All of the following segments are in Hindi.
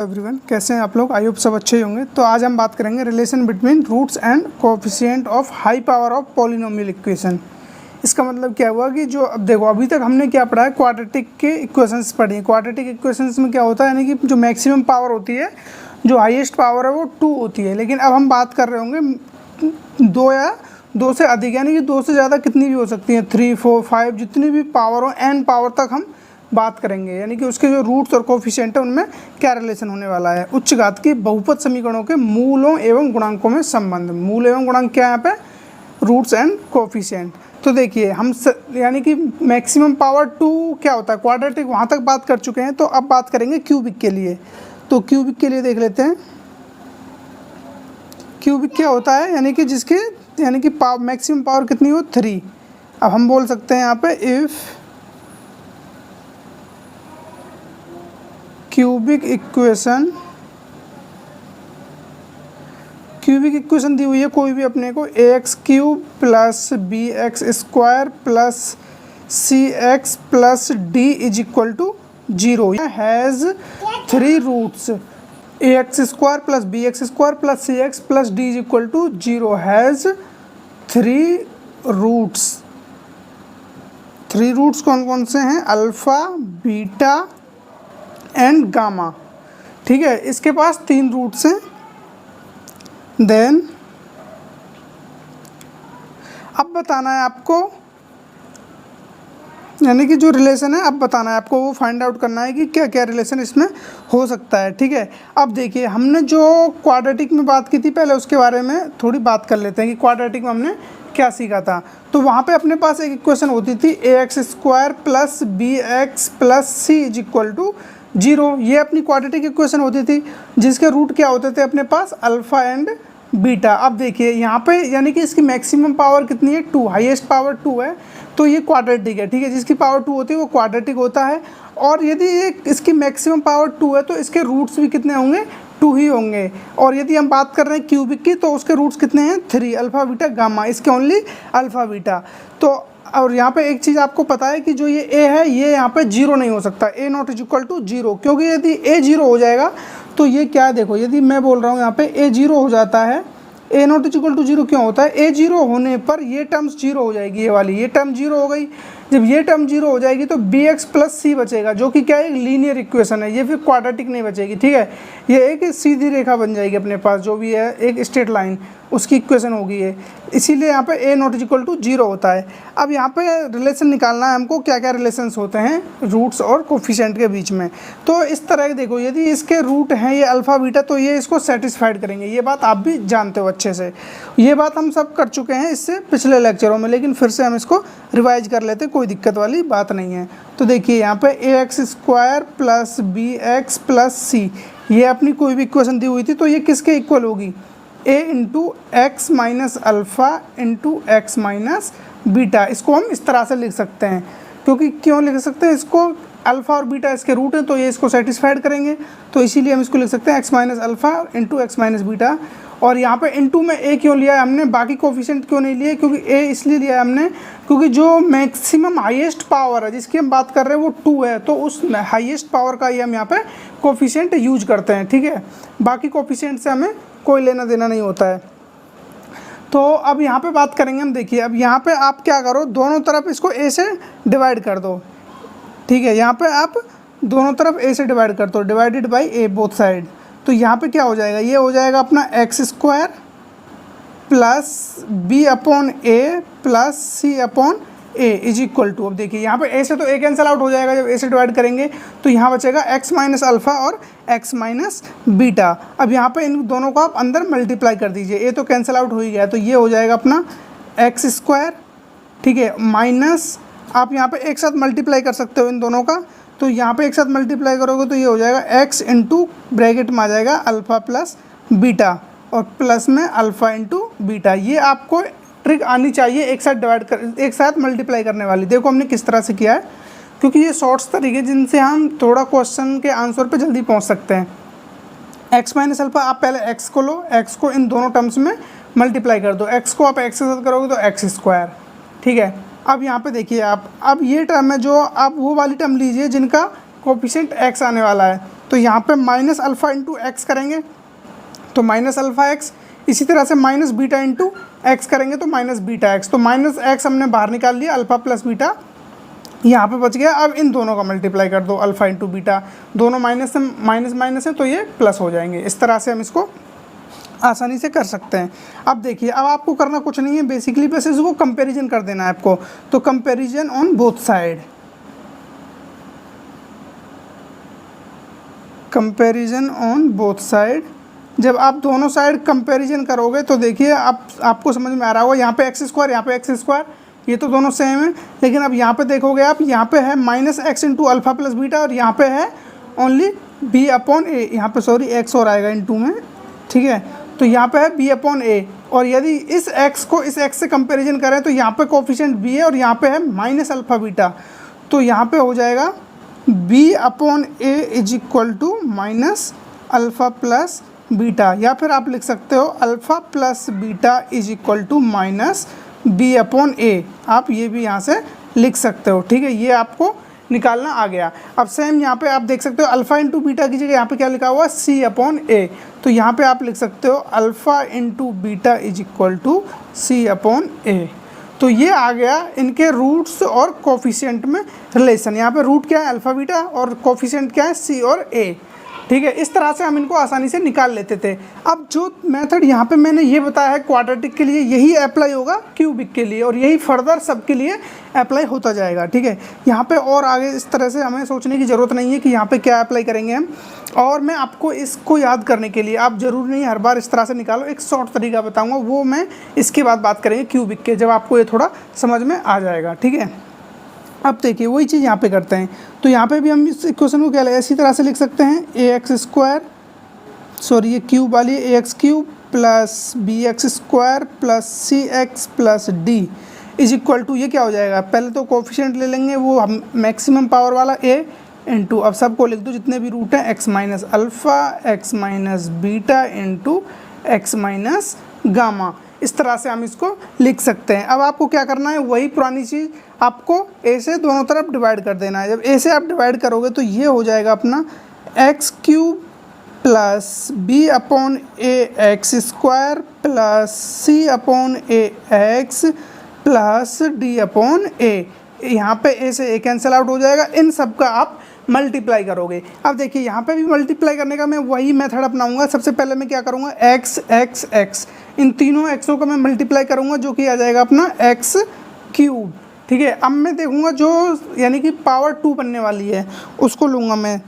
एवरीवन, कैसे हैं आप लोग? आई होप सब अच्छे ही होंगे। तो आज हम बात करेंगे relation between roots and coefficient of high power of polynomial equation. इसका मतलब क्या हुआ कि जो अब देखो, अभी तक हमने क्या पढ़ा है, क्वाड्रेटिक के इक्वेशंस पढ़ी है। क्वाड्रेटिक इक्वेशंस में क्या होता है, यानी कि जो मैक्सिमम पावर होती है, जो हाईएस्ट पावर है वो 2 होती है। लेकिन अब हम बात कर रहे होंगे 2 या 2 से अधिक, यानी कि 2 से ज़्यादा कितनी भी हो सकती हैं, 3, 4, 5 जितनी भी पावर हो, n पावर तक हम बात करेंगे। यानी कि उसके जो रूट्स और कोएफिशिएंट है उनमें क्या रिलेशन होने वाला है। उच्च घात की बहुपद समीकरणों के मूलों एवं गुणांकों में संबंध। मूल एवं गुणांक क्या है यहाँ पे? Roots and coefficient. तो देखिए हम यानी कि मैक्सिमम पावर 2 क्या होता है, क्वाड्रेटिक, वहाँ तक बात कर चुके हैं। तो अब बात करेंगे क्यूबिक के लिए। तो क्यूबिक के लिए देख लेते हैं। क्यूबिक क्या होता है, यानी कि जिसके यानी कि मैक्सिमम पावर कितनी हो, 3। अब हम बोल सकते हैं यहाँ पे इफ़ क्यूबिक इक्वेशन दी हुई है कोई भी अपने को, ax³ plus bx² plus cx plus d is equal to 0 has 3 roots. ax² plus bx² plus cx plus d is equal to 0 has 3 roots. 3 roots कौन कौन से हैं? Alpha, beta and gamma. ठीक है, इसके पास 3 रूट्स हैं। देन अब बताना है आपको, यानी कि जो रिलेशन है अब बताना है आपको, वो फाइंड आउट करना है कि क्या क्या रिलेशन इसमें हो सकता है। ठीक है, अब देखिए हमने जो क्वाड्रेटिक में बात की थी पहले, उसके बारे में थोड़ी बात कर लेते हैं कि क्वाड्रेटिक में हमने क्या सीखा था। तो वहाँ पे अपने पास एक इक्वेशन होती थी ax² plus bx plus c is equal to 0। ये अपनी क्वाड्रेटिक इक्वेशन होती थी, जिसके रूट क्या होते थे अपने पास, अल्फ़ा एंड बीटा। अब देखिए यहाँ पे यानी कि इसकी मैक्सिमम पावर कितनी है, 2, हाईएस्ट पावर 2 है। तो ये क्वाड्रेटिक है। ठीक है, जिसकी पावर 2 होती है वो क्वाड्रेटिक होता है। और यदि ये इसकी मैक्सिमम पावर 2 है तो इसके रूट्स भी कितने होंगे, 2 ही होंगे। और यदि हम बात कर रहे हैं क्यूबिक की, तो उसके रूट्स कितने हैं, 3, अल्फ़ा बीटा गामा। इसके ओनली अल्फ़ा बीटा। तो और यहाँ पे एक चीज़ आपको पता है कि जो ये a है, ये यहाँ पे 0 नहीं हो सकता, a0 इज इक्वल टू 0, क्योंकि यदि a 0 हो जाएगा तो ये क्या है, देखो यदि मैं बोल रहा हूँ यहाँ पे a 0 हो जाता है, a0 इज इक्वल टू 0 क्यों होता है, a 0 होने पर ये टर्म्स 0 हो जाएगी, ये वाली, ये टर्म 0 हो गई। जब ये टर्म 0 हो जाएगी तो bx प्लस c बचेगा, जो कि क्या है, एक लीनियर इक्वेशन है। ये फिर क्वाड्रेटिक नहीं बचेगी। ठीक है, ये एक सीधी रेखा बन जाएगी अपने पास, जो भी है एक स्ट्रेट लाइन, उसकी इक्वेशन होगी ये। इसीलिए यहाँ पे a0 इज इक्वल टू 0 होता है। अब यहाँ पे रिलेशन निकालना है हमको, क्या क्या रिलेशंस होते हैं रूट्स और कोएफिशिएंट के बीच में। तो इस तरह के देखो, यदि इसके रूट हैं ये अल्फ़ा बीटा, तो ये इसको सेटिस्फाइड करेंगे। ये बात आप भी जानते हो अच्छे से, ये बात हम सब कर चुके हैं इससे पिछले लेक्चरों में, लेकिन फिर से हम इसको रिवाइज कर लेते, कोई दिक्कत वाली बात नहीं है। तो देखिए यहाँ पे ax² plus bx plus c, ये अपनी कोई भी इक्वेशन दी हुई थी, तो ये किसके इक्वल होगी, a into x minus alpha into x minus beta. इसको हम इस तरह से लिख सकते हैं, क्योंकि क्यों लिख सकते हैं इसको, अल्फ़ा और बीटा इसके रूट हैं, तो ये इसको सेटिस्फाइड करेंगे, तो इसीलिए हम इसको लिख सकते हैं x minus alpha into x minus beta. और यहाँ पे इंटू में a क्यों लिया है हमने, बाकी कोएफिशिएंट क्यों नहीं लिए, क्योंकि a इसलिए लिया है हमने क्योंकि जो मैक्सिमम हाईएस्ट पावर है जिसकी हम बात कर रहे हैं वो 2 है, तो उस हाईएस्ट पावर का ही हम यहाँ पे कोएफिशिएंट यूज करते हैं। ठीक है, बाकी कोएफिशिएंट से हमें कोई लेना देना नहीं होता है। तो अब यहाँ पे बात करेंगे हम। देखिए अब यहाँ पे आप क्या करो, दोनों तरफ इसको a से डिवाइड कर दो। ठीक है, यहाँ पे आप दोनों तरफ a से डिवाइड कर दो, divided by a both side. तो यहाँ पे क्या हो जाएगा, ये हो जाएगा अपना x² plus b upon a plus c upon a is equal to, अब देखिए यहाँ पे a से तो a कैंसिल आउट हो जाएगा जब a से डिवाइड करेंगे, तो यहाँ बचेगा x माइनस अल्फ़ा और x माइनस बीटा। अब यहाँ पे इन दोनों को आप अंदर मल्टीप्लाई कर दीजिए, a तो कैंसिल आउट हो ही गया, तो ये हो जाएगा अपना x²। ठीक है, माइनस आप यहाँ पे एक साथ मल्टीप्लाई कर सकते हो इन दोनों का, तो यहाँ पे एक साथ मल्टीप्लाई करोगे तो ये हो जाएगा x इंटू ब्रैकेट में आ जाएगा अल्फ़ा प्लस बीटा, और प्लस में अल्फ़ा इंटू बीटा। ये आपको ट्रिक आनी चाहिए, एक साथ डिवाइड कर, एक साथ मल्टीप्लाई करने वाली। देखो हमने किस तरह से किया है, क्योंकि ये शॉर्ट्स तरीके जिनसे हम थोड़ा क्वेश्चन के आंसर पे जल्दी पहुंच सकते हैं। x माइनस अल्फ़ा, आप पहले x को लो, x को इन दोनों टर्म्स में मल्टीप्लाई कर दो, x को आप x के साथ करोगे तो x²। ठीक है, अब यहाँ पे देखिए आप, अब ये टर्म है जो आप वो वाली टर्म लीजिए जिनका कोएफिशिएंट x आने वाला है, तो यहाँ पे माइनस अल्फ़ा इंटू एक्स करेंगे तो माइनस अल्फ़ा एक्स, इसी तरह से माइनस बीटा इंटू एक्स करेंगे तो माइनस बीटा एक्स। तो माइनस एक्स हमने बाहर निकाल लिया, अल्फ़ा प्लस बीटा यहाँ पे बच गया। अब इन दोनों का मल्टीप्लाई कर दो, अल्फ़ा इंटू बीटा, दोनों माइनस से माइनस माइनस है तो ये प्लस हो जाएंगे। इस तरह से हम इसको आसानी से कर सकते हैं। अब देखिए, अब आपको करना कुछ नहीं है, बेसिकली बस इसको कंपैरिजन कर देना है आपको। तो comparison on both side, comparison on both side. जब आप दोनों साइड कंपैरिजन करोगे तो देखिए आपको समझ में आ रहा होगा, यहाँ पे एक्स स्क्वायर, यहाँ पे एक्स स्क्वायर, ये तो दोनों सेम है। लेकिन अब यहाँ पे देखोगे आप, यहाँ पे है minus x into alpha plus beta और यहाँ पे है ओनली बी अपॉन ए, यहाँ पे सॉरी एक्स और आएगा इंटू में, ठीक है। तो यहाँ पे है बी अपॉन ए, और यदि इस एक्स को इस एक्स से कंपैरिजन करें तो यहाँ पे कोफिशिएंट बी है और यहाँ पे है माइनस अल्फ़ा बीटा। तो यहाँ पे हो जाएगा B upon A is equal to minus alpha plus beta, या फिर आप लिख सकते हो alpha plus beta is equal to minus B upon A, आप ये भी यहाँ से लिख सकते हो, ठीक है। ये आपको निकालना आ गया। अब सेम यहाँ पे आप देख सकते हो अल्फ़ा इंटू बीटा की जगह यहाँ पे क्या लिखा हुआ है, सी अपॉन ए। तो यहाँ पे आप लिख सकते हो alpha into beta is equal to C upon A. तो ये आ गया इनके रूट्स और कोफिशिएंट में रिलेशन। यहाँ पे रूट क्या है, अल्फ़ा बीटा, और कोफिशिएंट क्या है, सी और ए, ठीक है। इस तरह से हम इनको आसानी से निकाल लेते थे। अब जो मेथड यहाँ पे मैंने ये बताया है क्वाड्रेटिक के लिए, यही अप्लाई होगा क्यूबिक के लिए, और यही फर्दर सबके लिए अप्लाई होता जाएगा, ठीक है। यहाँ पे और आगे इस तरह से हमें सोचने की ज़रूरत नहीं है कि यहाँ पे क्या अप्लाई करेंगे हम। और मैं आपको इसको याद करने के लिए, आप ज़रूर नहीं हर बार इस तरह से निकालो, एक शॉर्ट तरीका बताऊँगा, वो मैं इसके बाद बात करेंगे क्यूबिक के, जब आपको ये थोड़ा समझ में आ जाएगा, ठीक है। अब देखिए वही चीज़ यहाँ पे करते हैं। तो यहाँ पे भी हम इस इक्वेशन को क्या इसी तरह से लिख सकते हैं, ए एक्स स्क्वायर, सॉरी ये क्यूब वाली, A X cube plus B X square plus C X plus D is equal to, ये क्या हो जाएगा, पहले तो कोफिशिएंट ले लेंगे वो हम मैक्सिमम पावर वाला ए इंटू, अब सबको लिख दो जितने भी रूट हैं, x minus alpha x minus beta into x minus gamma. इस तरह से हम इसको लिख सकते हैं। अब आपको क्या करना है, वही पुरानी चीज़, आपको ए से दोनों तरफ डिवाइड कर देना है। जब ए से आप डिवाइड करोगे तो ये हो जाएगा अपना X cube plus B upon A X square plus C upon A X plus D upon A. यहाँ पे ए से ए कैंसिल आउट हो जाएगा, इन सब का आप मल्टीप्लाई करोगे। अब देखिए यहाँ पे भी मल्टीप्लाई करने का मैं वही मेथड अपनाऊंगा। सबसे पहले मैं क्या करूँगा, एक्स एक्स एक्स, इन तीनों एक्सों का मैं मल्टीप्लाई करूँगा, जो कि आ जाएगा अपना एक्स क्यूब, ठीक है। अब मैं देखूँगा जो यानी कि पावर 2 बनने वाली है उसको लूँगा मैं,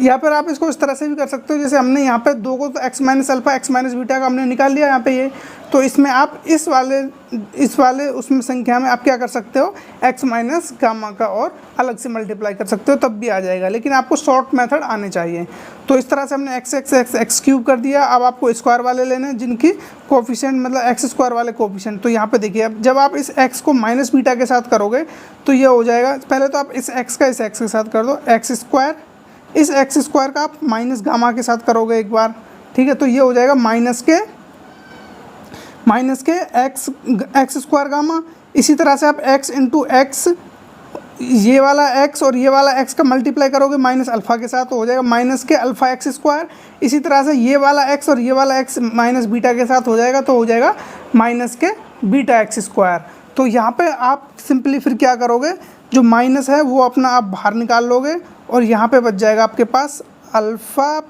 या फिर आप इसको इस तरह से भी कर सकते हो, जैसे हमने यहाँ पे 2 को तो x minus alpha x minus beta का हमने निकाल लिया यहाँ पे ये, तो इसमें आप इस वाले उसमें संख्या में आप क्या कर सकते हो, एक्स माइनस गामा का और अलग से मल्टीप्लाई कर सकते हो, तब भी आ जाएगा। लेकिन आपको शॉर्ट मेथड आने चाहिए। तो इस तरह से हमने x x x x cube कर दिया। अब आपको स्क्वायर वाले लेने जिनकी कोफिशिएंट मतलब एक्स स्क्वायर वाले कोफिशिएंट। तो यहाँ पे देखिए, अब जब आप इस एक्स को माइनस बीटा के साथ करोगे तो ये हो जाएगा, पहले तो आप इस एक्स का इस एक्स के साथ कर दो, एक्स स्क्वायर, इस एक्स स्क्वायर का आप माइनस गामा के साथ करोगे एक बार, ठीक है। तो ये हो जाएगा माइनस के एक्स स्क्वायर गामा। इसी तरह से आप एक्स इंटू एक्स, ये वाला एक्स और ये वाला एक्स का मल्टीप्लाई करोगे माइनस अल्फ़ा के साथ, तो हो जाएगा माइनस के अल्फ़ा एक्स स्क्वायर। इसी तरह से ये वाला एक्स और ये वाला एक्स माइनस बीटा के साथ हो जाएगा, तो हो जाएगा माइनस के बीटा एक्स स्क्वायर। तो यहाँ पे आप सिंपली फिर क्या करोगे, जो माइनस है वो अपना आप बाहर निकाल लोगे और यहाँ पे बच जाएगा आपके पास alpha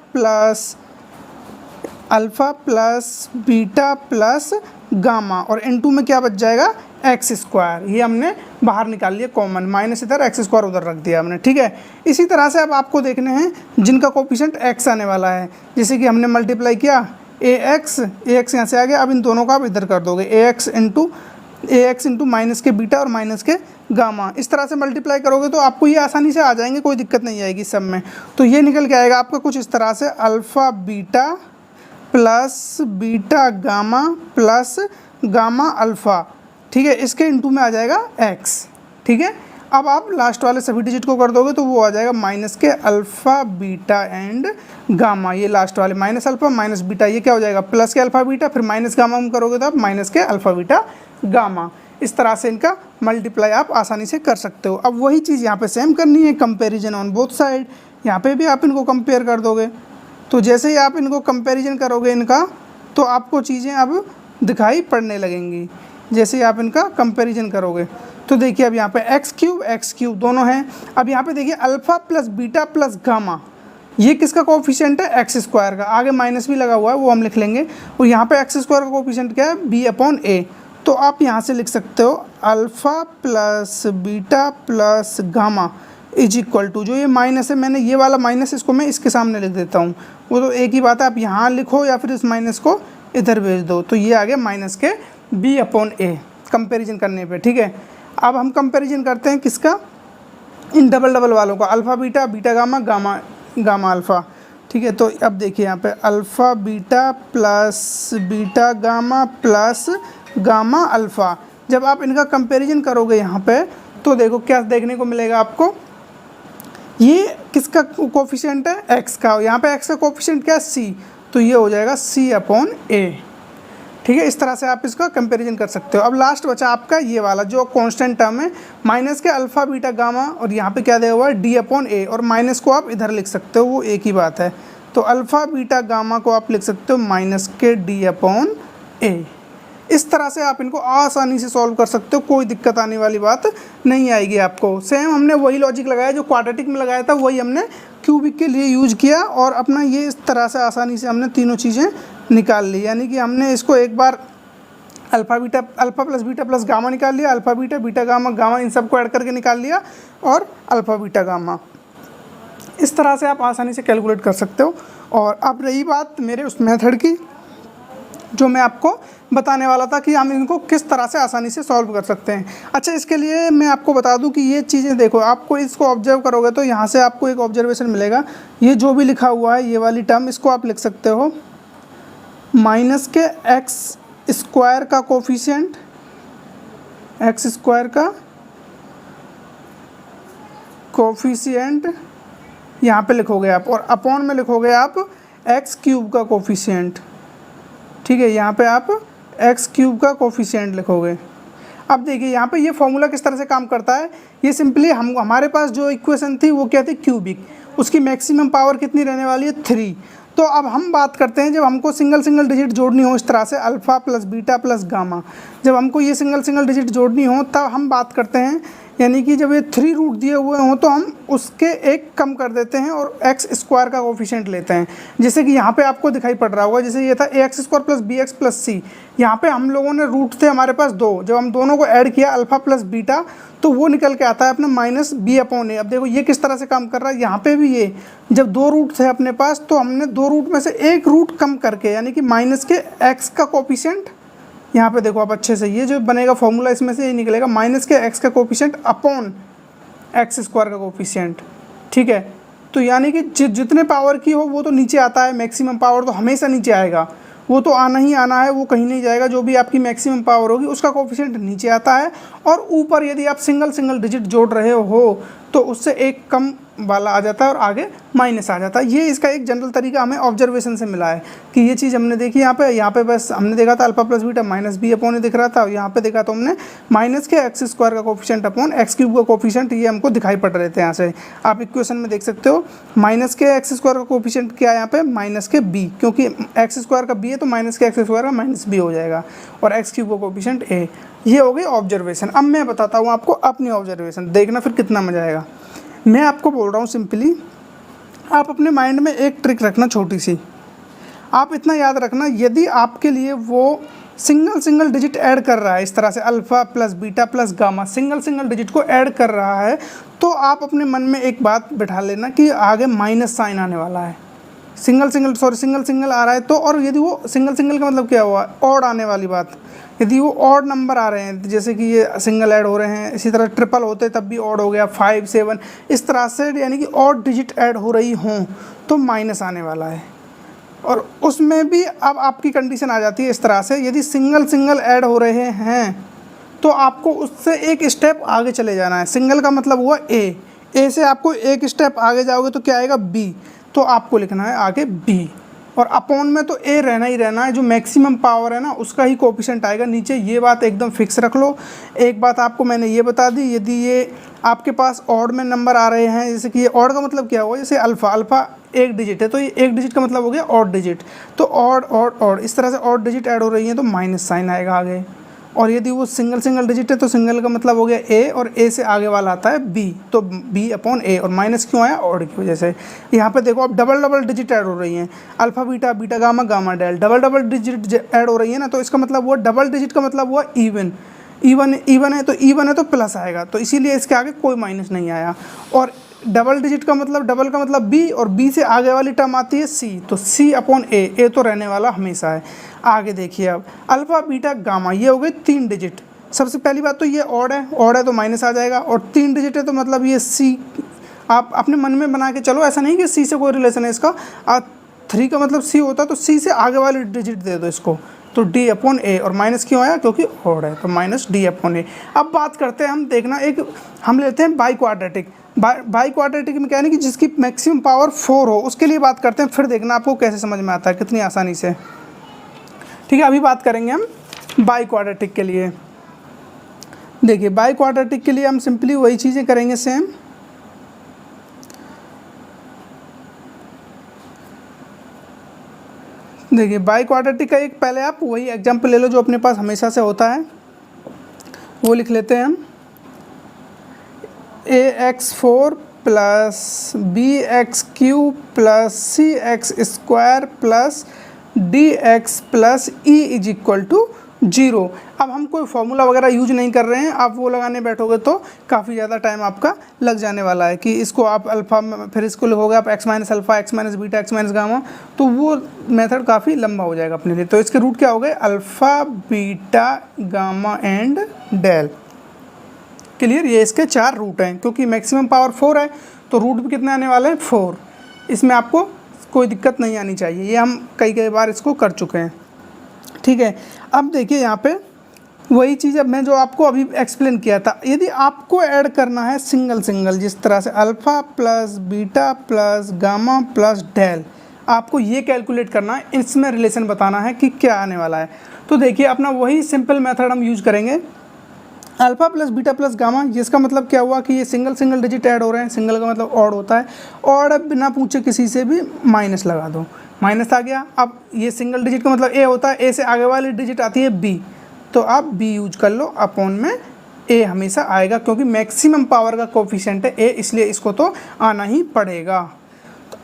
plus beta plus gamma, और इनटू में क्या बच जाएगा, एक्स स्क्वायर। ये हमने बाहर निकाल लिया कॉमन, माइनस इधर एक्स स्क्वायर उधर रख दिया हमने, ठीक है। इसी तरह से अब आपको देखने हैं जिनका कोफिशिएंट एक्स आने वाला है, जैसे कि हमने मल्टीप्लाई किया ए एक्स यहाँ से आ गया। अब इन दोनों का आप इधर कर दोगे, ए एक्स इंटू माइनस के बीटा और माइनस के गामा। इस तरह से मल्टीप्लाई करोगे तो आपको ये आसानी से आ जाएंगे, कोई दिक्कत नहीं आएगी सब में। तो ये निकल के आएगा आपका कुछ इस तरह से, alpha beta plus beta gamma plus gamma alpha, ठीक है। इसके इनटू में आ जाएगा एक्स, ठीक है। अब आप लास्ट वाले सभी डिजिट को कर दोगे तो वो आ जाएगा माइनस के अल्फ़ा बीटा एंड गामा। ये लास्ट वाले माइनस अल्फ़ा माइनस बीटा, ये क्या हो जाएगा, प्लस के अल्फ़ा बीटा, फिर माइनस गामा में करोगे तो आप माइनस के अल्फ़ा बीटा गामा। इस तरह से इनका मल्टीप्लाई आप आसानी से कर सकते हो। अब वही चीज़ यहाँ पे सेम करनी है, कंपैरिजन ऑन बोथ साइड। यहाँ पे भी आप इनको कंपेयर कर दोगे। तो जैसे ही आप इनको कंपैरिजन करोगे इनका, तो आपको चीज़ें अब दिखाई पड़ने लगेंगी जैसे ही आप इनका कंपैरिजन करोगे। तो देखिए अब यहाँ पे एक्स क्यूब दोनों हैं। अब यहाँ पे देखिए alpha plus beta plus gamma, ये किसका कोफिशिएंट है? एक्स स्क्वायर का। आगे माइनस भी लगा हुआ है वो हम लिख लेंगे। और यहाँ पे एक्स स्क्वायर का कोफिशिएंट क्या है? B upon A. तो आप यहाँ से लिख सकते हो alpha plus beta plus gamma is equal to, जो ये माइनस है, मैंने ये वाला माइनस इसको मैं इसके सामने लिख देता हूँ, वो तो एक ही बात है। आप यहाँ लिखो या फिर इस माइनस को इधर भेज दो, तो ये आ गया माइनस के बी अपॉन ए कंपेरिजन करने पे, ठीक है। अब हम कंपेरिजन करते हैं किसका? इन डबल डबल वालों का, alpha beta, beta gamma, gamma gamma alpha, ठीक है। तो अब देखिए यहाँ पे alpha beta plus beta gamma plus gamma alpha, जब आप इनका कंपैरिजन करोगे यहाँ पे, तो देखो क्या देखने को मिलेगा आपको? ये किसका कोफिशिएंट है? एक्स का। यहाँ पे एक्स का कोफिशिएंट क्या है? सी। तो ये हो जाएगा सी अपॉन ए, ठीक है। इस तरह से आप इसका कंपैरिजन कर सकते हो। अब लास्ट बचा आपका ये वाला जो कांस्टेंट टर्म है, माइनस के अल्फ़ा बीटा गामा, और यहाँ पे क्या दिया हुआ है? डी अपॉन ए, और माइनस को आप इधर लिख सकते हो, वो एक ही बात है। तो अल्फ़ा बीटा गामा को आप लिख सकते हो माइनस के डी अपॉन ए। इस तरह से आप इनको आसानी से सॉल्व कर सकते हो, कोई दिक्कत आने वाली बात नहीं आएगी आपको। सेम हमने वही लॉजिक लगाया जो क्वाड्रेटिक में लगाया था, वही हमने क्यूबिक के लिए यूज किया, और अपना ये इस तरह से आसानी से हमने तीनों चीज़ें निकाल ली। यानी कि हमने इसको एक बार alpha plus beta plus gamma निकाल लिया, alpha beta, beta gamma, gamma, इन सबको ऐड करके निकाल लिया, और अल्फ़ा बीटा गामा। इस तरह से आप आसानी से कैलकुलेट कर सकते हो। और अब रही बात मेरे उस मेथड की जो मैं आपको बताने वाला था कि हम इनको किस तरह से आसानी से सॉल्व कर सकते हैं। अच्छा, इसके लिए मैं आपको बता दूं कि ये चीज़ें देखो, आपको इसको ऑब्जर्व करोगे तो यहाँ से आपको एक ऑब्जर्वेशन मिलेगा। ये जो भी लिखा हुआ है, ये वाली टर्म, इसको आप लिख सकते हो माइनस के एक्स स्क्वायर का कोफिशिएंट, एक्स स्क्वायर का कोफिशिएंट यहाँ पे लिखोगे आप, और अपॉन में लिखोगे आप एक्स क्यूब का कोफिशिएंट, ठीक है। यहाँ पे आप एक्स क्यूब का कोफिशिएंट लिखोगे। अब देखिए यहाँ पे ये फॉर्मूला किस तरह से काम करता है। ये सिंपली हमारे पास जो इक्वेशन थी वो क्या थी? क्यूबिक। उसकी मैक्सिमम पावर कितनी रहने वाली है? 3। तो अब हम बात करते हैं जब हमको सिंगल डिजिट जोड़नी हो, इस तरह से alpha plus beta plus gamma, जब हमको ये सिंगल डिजिट जोड़नी हो, तब हम बात करते हैं, यानी कि जब ये 3 रूट दिए हुए हों तो हम उसके एक कम कर देते हैं और एक्स स्क्वायर का कोफिशिएंट लेते हैं। जैसे कि यहाँ पे आपको दिखाई पड़ रहा होगा, जैसे ये था A X square plus B X plus C. यहाँ पे हम लोगों ने रूट थे हमारे पास 2, जब हम दोनों को ऐड किया अल्फ़ा प्लस बीटा, तो वो निकल के आता है अपना माइनस बी अपॉन ए। अब देखो ये किस तरह से काम कर रहा है। यहाँ पे भी ये जब 2 रूट थे अपने पास, तो हमने 2 रूट में से एक रूट कम करके, यानी कि माइनस के एक्स का कोफिशिएंट, यहाँ पे देखो आप अच्छे से, ये जो बनेगा फॉर्मूला इसमें से ये निकलेगा माइनस के एक्स का कोफिशिएंट अपॉन एक्स स्क्वायर का कोफिशिएंट, ठीक है। तो यानी कि जितने पावर की हो वो तो नीचे आता है, मैक्सिमम पावर तो हमेशा नीचे आएगा, वो तो आना ही आना है, वो कहीं नहीं जाएगा। जो भी आपकी मैक्सिमम पावर होगी उसका कोफिशिएंट नीचे आता है, और ऊपर यदि आप सिंगल डिजिट जोड़ रहे हो तो उससे एक कम वाला आ जाता है और आगे माइनस आ जाता है। ये इसका एक जनरल तरीका हमें ऑब्जर्वेशन से मिला है कि ये चीज़ हमने देखी यहाँ पे बस हमने देखा था alpha plus beta minus B upon A दिख रहा था, और यहाँ पे देखा तो हमने माइनस के एक्स स्क्वायर का कोफिशिएंट अपॉन एक्स क्यूब का कोफिशिएंट, ये हमको दिखाई पड़ रहे थे। यहाँ से आप इक्वेशन में देख सकते हो माइनस के एक्स स्क्वायर का कोफिशिएंट क्या है यहाँ पे? माइनस के बी, क्योंकि एक्स स्क्वायर का बी है तो माइनस के एक्स स्क्वायर का माइनस बी हो जाएगा, और एक्स क्यूब का कोफिशिएंट ए। ये हो गई ऑब्जर्वेशन। अब मैं बताता हूँ आपको अपनी ऑब्जर्वेशन, देखना फिर कितना मजा आएगा। मैं आपको बोल रहा हूँ सिंपली, आप अपने माइंड में एक ट्रिक रखना छोटी सी। आप इतना याद रखना, यदि आपके लिए वो सिंगल डिजिट ऐड कर रहा है, इस तरह से alpha plus beta plus gamma single digit को ऐड कर रहा है, तो आप अपने मन में एक बात बिठा लेना कि आगे माइनस साइन आने वाला है। सिंगल आ रहा है तो, और यदि वो सिंगल का मतलब क्या हुआ? ऑड आने वाली बात। यदि वो ऑड नंबर आ रहे हैं, जैसे कि ये सिंगल ऐड हो रहे हैं, इसी तरह ट्रिपल होते तब भी ऑड हो गया, 5 7 इस तरह से, यानी कि ऑड डिजिट ऐड हो रही हों तो माइनस आने वाला है। और उसमें भी अब आपकी कंडीशन आ जाती है इस तरह से, यदि सिंगल ऐड हो रहे हैं तो आपको उससे एक स्टेप आगे चले जाना है। सिंगल का मतलब हुआ ए से आपको एक स्टेप आगे जाओगे तो क्या आएगा? बी। तो आपको लिखना है आगे बी, और अपॉन में तो ए रहना ही रहना है, जो मैक्सिमम पावर है ना उसका ही कोफिशिएंट आएगा नीचे, ये बात एकदम फिक्स रख लो। एक बात आपको मैंने ये बता दी, यदि ये आपके पास ऑड में नंबर आ रहे हैं, जैसे कि ये ऑड का मतलब क्या हुआ, जैसे अल्फ़ा, अल्फ़ा एक डिजिट है तो ये एक डिजिट का मतलब हो गया ऑड डिजिट, तो ऑड ऑड ऑड इस तरह से ऑड डिजिट ऐड हो रही हैं तो माइनस साइन आएगा आगे। और यदि वो सिंगल सिंगल डिजिट है तो सिंगल का मतलब हो गया ए, और ए से आगे वाला आता है बी, तो बी अपॉन ए, और माइनस क्यों आया, ऑड की वजह से। यहाँ पे देखो अब डबल डबल डिजिट ऐड हो रही हैं, alpha beta, beta gamma, gamma del, double double digit add हो रही है ना, तो इसका मतलब हुआ डबल डिजिट का मतलब हुआ इवन, इवन है तो प्लस आएगा, तो इसीलिए इसके आगे कोई माइनस नहीं आया। और डबल डिजिट का मतलब, डबल का मतलब बी, और बी से आगे वाली टर्म आती है सी, तो सी अपॉन ए तो रहने वाला हमेशा है। आगे देखिए अब अल्फ़ा बीटा गामा, ये हो गए 3 डिजिट। सबसे पहली बात तो ये ऑड है तो माइनस आ जाएगा, और 3 डिजिट है तो मतलब ये सी, आप अपने मन में बना के चलो, ऐसा नहीं कि सी से कोई रिलेशन है इसका। 3 का मतलब सी होता तो सी से आगे वाली डिजिट दे दो इसको, तो डी अपॉन ए, और माइनस क्यों आया, क्योंकि ऑड है, तो माइनस डी अपॉन ए। अब बात करते हैं हम, देखना एक हम लेते हैं बाई क्वाड्रेटिक। बाई क्वाड्रेटिक में क्या है कि जिसकी मैक्सिमम पावर 4 हो, उसके लिए बात करते हैं, फिर देखना आपको कैसे समझ में आता है, कितनी आसानी से। ठीक है, अभी बात करेंगे हम बाई क्वाड्रेटिक के लिए। देखिए बाई क्वाड्रेटिक के लिए हम सिंपली वही चीज़ें करेंगे सेम। देखिए बाई क्वाड्रेटिक का एक पहले आप वही एग्जांपल ले लो जो अपने पास हमेशा से होता है, वो लिख लेते हैं हम। ax4 plus bx³ plus cx² plus dx plus e is equal to 0। अब हम कोई फॉर्मूला वगैरह यूज नहीं कर रहे हैं, आप वो लगाने बैठोगे तो काफ़ी ज़्यादा टाइम आपका लग जाने वाला है, कि इसको आप अल्फ़ा, फिर इसको लिखोगे आप x minus alpha, x minus beta, x minus gamma, तो वो मेथड काफ़ी लंबा हो जाएगा अपने लिए। तो इसके रूट क्या हो गए, alpha beta gamma and del. Clear, ये इसके 4 रूट हैं, क्योंकि मैक्सिमम पावर 4 है तो रूट भी कितने आने वाले हैं, 4। इसमें आपको कोई दिक्कत नहीं आनी चाहिए, ये हम कई बार इसको कर चुके हैं। ठीक है, अब देखिए यहाँ पे वही चीज़ अब मैं जो आपको अभी एक्सप्लेन किया था, यदि आपको ऐड करना है सिंगल सिंगल, जिस तरह से alpha plus beta plus gamma plus del, आपको ये कैलकुलेट करना है, इसमें रिलेशन बताना है कि क्या आने वाला है। तो देखिए अपना वही सिंपल मेथड हम यूज करेंगे, alpha plus beta plus gamma, जिसका मतलब क्या हुआ कि ये सिंगल सिंगल डिजिट ऐड हो रहे हैं, सिंगल का मतलब ऑड होता है, ऑड बिना पूछे किसी से भी माइनस लगा दो, माइनस आ गया। अब ये सिंगल डिजिट का मतलब ए होता है, ए से आगे वाली डिजिट आती है बी, तो आप बी यूज कर लो, अपॉन में ए हमेशा आएगा, क्योंकि मैक्सिमम पावर का कोफिशिएंट है ए, इसलिए इसको तो आना ही पड़ेगा।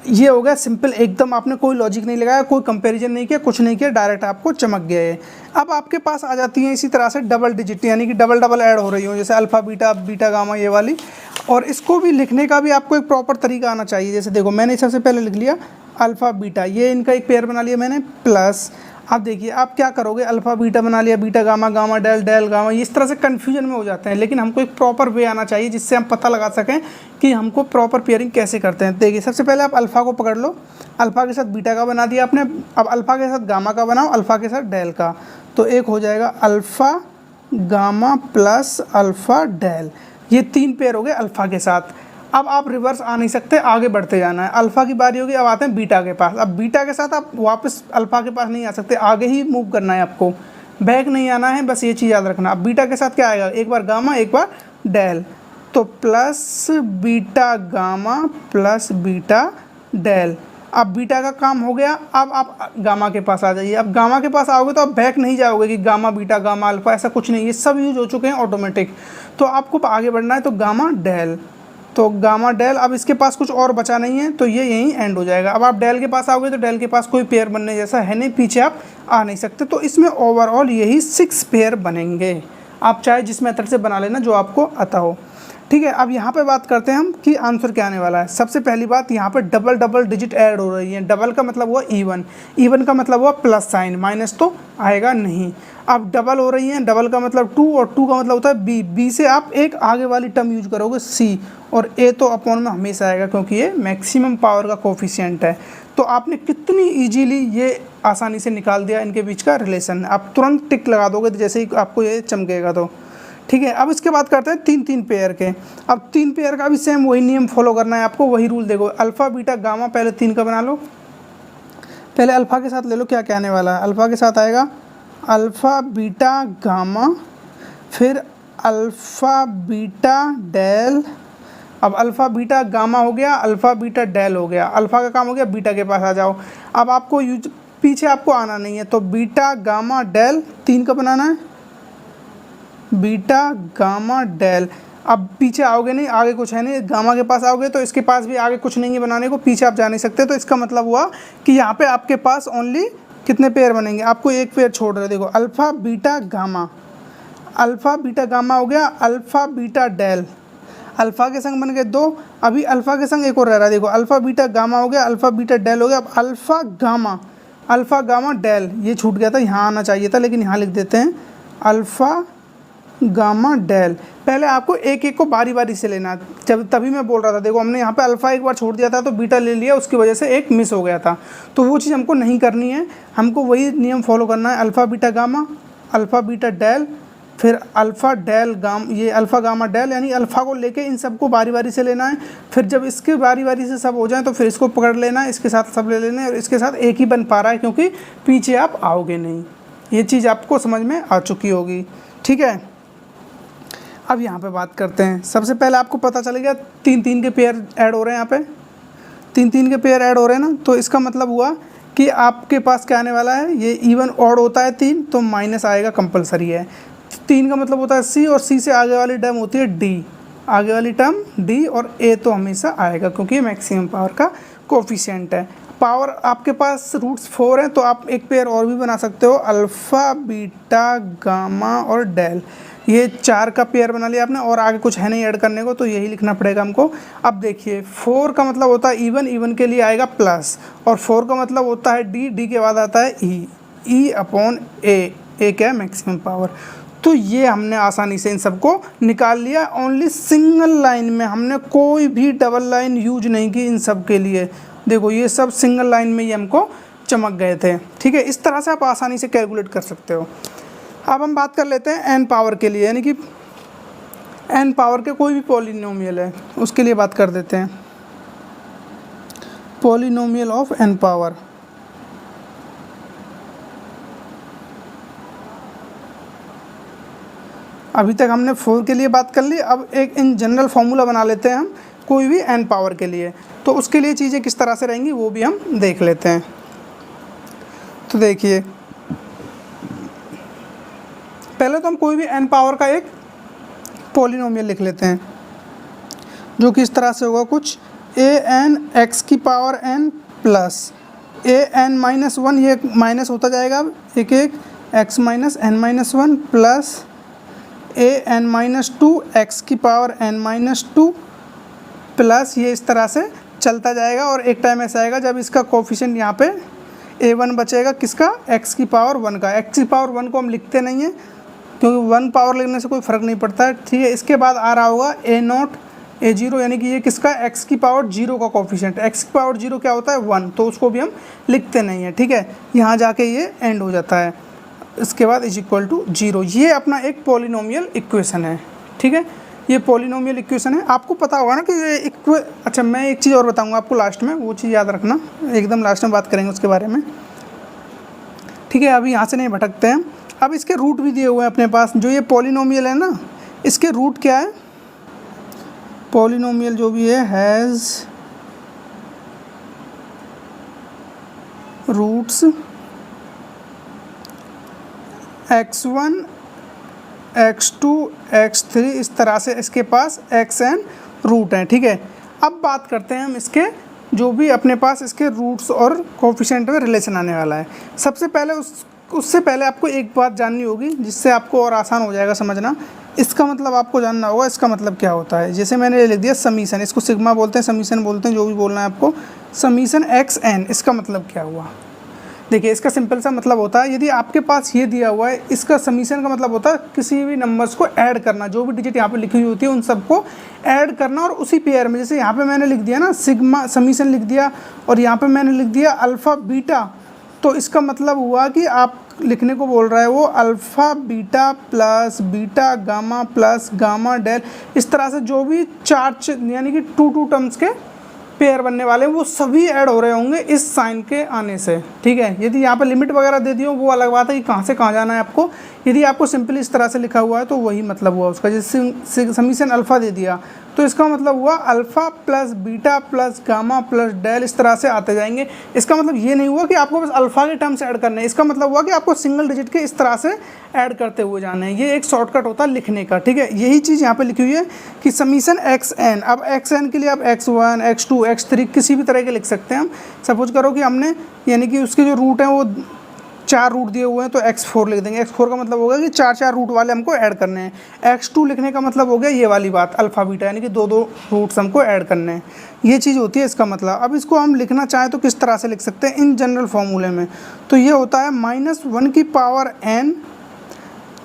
ये हो गया सिंपल एकदम, आपने कोई लॉजिक नहीं लगाया, कोई कंपैरिजन नहीं किया, कुछ नहीं किया, डायरेक्ट आपको चमक गया है। अब आपके पास आ जाती हैं इसी तरह से डबल डिजिट, यानी कि डबल डबल ऐड हो रही हो, जैसे अल्फ़ा बीटा, बीटा गामा, ये वाली। और इसको भी लिखने का भी आपको एक प्रॉपर तरीका आना चाहिए। जैसे देखो मैंने सबसे पहले लिख लिया अल्फ़ा बीटा, ये इनका एक पेयर बना लिया मैंने, प्लस अब देखिए आप क्या करोगे, अल्फ़ा बीटा बना लिया, beta gamma, gamma del, del gamma, इस तरह से कन्फ्यूजन में हो जाते हैं। लेकिन हमको एक प्रॉपर वे आना चाहिए जिससे हम पता लगा सकें कि हमको प्रॉपर पेयरिंग कैसे करते हैं। देखिए सबसे पहले आप अल्फ़ा को पकड़ लो, अल्फ़ा के साथ बीटा का बना दिया आपने, अब अल्फ़ा के साथ गामा का बनाओ, अल्फ़ा के साथ डेल का, तो एक हो जाएगा alpha gamma plus alpha del, ये 3 पेयर हो गए अल्फ़ा के साथ। अब आप रिवर्स आ नहीं सकते, आगे बढ़ते जाना है, अल्फ़ा की बारी होगी, अब आते हैं बीटा के पास। अब बीटा के साथ आप वापस अल्फ़ा के पास नहीं आ सकते, आगे ही मूव करना है आपको, बैक नहीं आना है, बस ये चीज़ याद रखना। अब बीटा के साथ क्या आएगा, एक बार गामा एक बार डेल, तो plus beta gamma plus beta del. अब बीटा का काम हो गया, अब आप गामा के पास आ जाइए। अब गामा के पास आओगे तो आप बैक नहीं जाओगे कि गामा बीटा गामा अल्फ़ा, ऐसा कुछ नहीं, ये सब यूज हो चुके हैं ऑटोमेटिक। तो आपको आगे बढ़ना है, तो गामा डेल, तो गामा डेल, अब इसके पास कुछ और बचा नहीं है, तो ये यहीं एंड हो जाएगा। अब आप डेल के पास आओगे तो डेल के पास कोई पेयर बनने जैसा है नहीं, पीछे आप आ नहीं सकते, तो इसमें ओवरऑल यही 6 पेयर बनेंगे। आप चाहे जिस मेथड से बना लेना जो आपको आता हो। ठीक है, अब यहाँ पे बात करते हैं हम कि आंसर क्या आने वाला है। सबसे पहली बात, यहाँ पे डबल डबल डिजिट ऐड हो रही है, डबल का मतलब हुआ इवन, इवन का मतलब हुआ प्लस साइन, माइनस तो आएगा नहीं। अब डबल हो रही हैं, डबल का मतलब 2, और 2 का मतलब होता है बी, बी से आप एक आगे वाली टर्म यूज करोगे सी, और ए तो अपॉन में हमेशा आएगा क्योंकि ये मैक्सिमम पावर का कोफिशिएंट है। तो आपने कितनी इजीली ये आसानी से निकाल दिया इनके बीच का रिलेशन, आप तुरंत टिक लगा दोगे तो जैसे ही आपको ये चमकेगा। तो ठीक है, अब इसके बाद करते हैं 3 पेयर के। अब 3 पेयर का भी सेम वही नियम फॉलो करना है आपको, वही रूल। देखो अल्फ़ा बीटा गामा, पहले 3 का बना लो, पहले अल्फ़ा के साथ ले लो, क्या क्या आने वाला है। अल्फ़ा के साथ आएगा अल्फ़ा बीटा गामा, फिर अल्फ़ा बीटा डेल। अब अल्फ़ा बीटा गामा हो गया, अल्फ़ा बीटा डेल हो गया, अल्फ़ा का काम हो गया, बीटा के पास आ जाओ। अब आपको पीछे आपको आना नहीं है, तो बीटा गामा डेल 3 का बनाना है, बीटा गामा डेल। अब पीछे आओगे नहीं, आगे कुछ है नहीं, गामा के पास आओगे तो इसके पास भी आगे कुछ नहीं है बनाने को, पीछे आप जा नहीं सकते। तो इसका मतलब हुआ कि यहाँ पे आपके पास ओनली कितने पेयर बनेंगे, आपको एक पेयर छोड़ रहे। देखो alpha beta gamma, alpha beta gamma हो गया, अल्फ़ा बीटा डेल, अल्फ़ा के संग बन गए 2, अभी अल्फ़ा के संग एक और रह रहा है। देखो अल्फ़ा बीटा गामा हो गया, अल्फ़ा बीटा डेल हो गया। अब अल्फ़ा गामा डेल ये छूट गया था, यहाँ आना चाहिए था, लेकिन यहाँ लिख देते हैं अल्फ़ा गामा डेल। पहले आपको एक एक को बारी बारी से लेना, जब तभी मैं बोल रहा था। देखो हमने यहाँ पे अल्फ़ा एक बार छोड़ दिया था तो बीटा ले लिया, उसकी वजह से एक मिस हो गया था। तो वो चीज़ हमको नहीं करनी है, हमको वही नियम फॉलो करना है। Alpha beta gamma, alpha beta del, फिर अल्फ़ा डेल गाम, ये अल्फ़ा गामा डेल, यानी अल्फ़ा को लेके इन सबको बारी बारी से लेना है। फिर जब इसके बारी बारी से सब हो जाए तो फिर इसको पकड़ लेना है, इसके साथ सब ले लेना है। और इसके साथ एक ही बन पा रहा है क्योंकि पीछे आप आओगे नहीं। ये चीज़ आपको समझ में आ चुकी होगी, ठीक है। अब यहाँ पे बात करते हैं। सबसे पहले आपको पता चल गया 3-3 के पेयर ऐड हो रहे हैं, यहाँ पे 3-3 के पेयर ऐड हो रहे हैं ना, तो इसका मतलब हुआ कि आपके पास क्या आने वाला है, ये इवन ऑड होता है 3 तो माइनस आएगा, कंपलसरी है। 3 का मतलब होता है सी, और सी से आगे वाली टर्म होती है डी, आगे वाली टर्म डी, और ए तो हमेशा आएगा क्योंकि ये मैक्सिमम पावर का कोफिशिएंट है। पावर आपके पास रूट्स 4 हैं तो आप एक पेयर और भी बना सकते हो, अल्फ़ा बीटा गामा और डेल। ये 4 का पेयर बना लिया आपने, और आगे कुछ है नहीं ऐड करने को, तो यही लिखना पड़ेगा हमको। अब देखिए 4 का मतलब होता है इवन, इवन के लिए आएगा प्लस, और 4 का मतलब होता है डी, डी के बाद आता है ई अपॉन ए क्या है, मैक्सिमम पावर। तो ये हमने आसानी से इन सबको निकाल लिया। ओनली सिंगल लाइन में, हमने कोई भी डबल लाइन यूज नहीं की इन सब के लिए। देखो ये सब सिंगल लाइन में ही हमको चमक गए थे, ठीक है। इस तरह से आप आसानी से कैलकुलेट कर सकते हो। अब हम बात कर लेते हैं एन पावर के लिए, यानी कि एन पावर के कोई भी पॉलिनोमियल है उसके लिए बात कर देते हैं। पॉलिनोमियल ऑफ एन पावर, अभी तक हमने 4 के लिए बात कर ली। अब एक इन जनरल फार्मूला बना लेते हैं हम कोई भी एन पावर के लिए, तो उसके लिए चीज़ें किस तरह से रहेंगी वो भी हम देख लेते हैं। तो देखिए पहले तो हम कोई भी एन पावर का एक पॉलिनोमियल लिख लेते हैं, जो कि इस तरह से होगा कुछ ए एन एक्स की power n plus a n minus 1, ये माइनस होता जाएगा अब एक एक, x minus n minus 1 plus a n minus 2 x की पावर एन माइनस 2 प्लस, ये इस तरह से चलता जाएगा। और एक टाइम ऐसा आएगा जब इसका कोफिशिएंट यहाँ पे a1 बचेगा, किसका, x की पावर 1 का। x की पावर 1 को हम लिखते नहीं हैं क्योंकि 1 पावर लिखने से कोई फ़र्क नहीं पड़ता है, ठीक है। इसके बाद आ रहा होगा a0 a0, यानी कि ये किसका, x की पावर 0 का कोफिशिएंट। x की पावर 0 क्या होता है, 1, तो उसको भी हम लिखते नहीं हैं, ठीक है। यहाँ जाके ये एंड हो जाता है, इसके बाद इज इक्वल टू 0। ये अपना एक पॉलिनोमियल इक्वेशन है, ठीक है। ये पॉलिनोमियल इक्वेशन है। आपको पता होगा ना कि ये अच्छा, मैं एक चीज़ और बताऊंगा आपको लास्ट में, वो चीज़ याद रखना, एकदम लास्ट में बात करेंगे उसके बारे में, ठीक है। अभी यहाँ से नहीं भटकते हैं। अब इसके रूट भी दिए हुए हैं अपने पास। जो ये पॉलिनोमियल है ना, इसके रूट क्या है, पॉलिनोमियल जो भी है has roots x1 x2 x3, इस तरह से इसके पास xn रूट हैं, ठीक है। अब बात करते हैं हम इसके जो भी अपने पास इसके रूट्स और कोफिशिएंट में रिलेशन आने वाला है। सबसे पहले उससे पहले आपको एक बात जाननी होगी जिससे आपको और आसान हो जाएगा समझना। इसका मतलब आपको जानना होगा इसका मतलब क्या होता है। जैसे मैंने लिख दिया समीशन, इसको सिग्मा बोलते हैं, समीशन बोलते हैं, जो भी बोलना है आपको। समीशन xn, इसका मतलब क्या हुआ, देखिए इसका सिंपल सा मतलब होता है, यदि आपके पास ये दिया हुआ है, इसका समीशन का मतलब होता है किसी भी नंबर्स को ऐड करना, जो भी डिजिट यहाँ पे लिखी हुई होती है उन सबको ऐड करना और उसी पेयर में। जैसे यहाँ पे मैंने लिख दिया ना सिग्मा, समीशन लिख दिया, और यहाँ पे मैंने लिख दिया अल्फ़ा बीटा, तो इसका मतलब हुआ कि आप लिखने को बोल रहा है वो alpha beta plus beta gamma plus gamma del, इस तरह से जो भी 4 यानी कि 2 टर्म्स के पेयर बनने वाले हैं वो सभी ऐड हो रहे होंगे इस साइन के आने से, ठीक है। यदि यहाँ पे लिमिट वगैरह दे दी हो वो अलग बात है कि कहाँ से कहाँ जाना है आपको। यदि आपको सिंपली इस तरह से लिखा हुआ है तो वही मतलब हुआ उसका। जैसे समीशन अल्फ़ा दे दिया तो इसका मतलब हुआ alpha plus beta plus gamma plus del, इस तरह से आते जाएंगे। इसका मतलब ये नहीं हुआ कि आपको बस अल्फ़ा के टर्म्स ऐड करने हैं, इसका मतलब हुआ कि आपको सिंगल डिजिट के इस तरह से ऐड करते हुए जाने हैं। ये एक शॉर्टकट होता है लिखने का, ठीक है। यही चीज़ यहाँ पे लिखी हुई है कि समीशन एक्स एन। अब एक्स एन के लिए आप x1 x2 x3 किसी भी तरह के लिख सकते हैं हम। सपोज करो कि हमने यानी कि उसके जो रूट हैं वो 4 रूट दिए हुए हैं तो x4 लिख देंगे। x4 का मतलब होगा कि 4 रूट वाले हमको ऐड करने हैं। x2 लिखने का मतलब हो गया ये वाली बात, अल्फ़ा बीटा, यानी कि 2 रूट्स हमको ऐड करने हैं। ये चीज़ होती है इसका मतलब। अब इसको हम लिखना चाहें तो किस तरह से लिख सकते हैं इन जनरल फार्मूले में, तो ये होता है -1 की पावर n,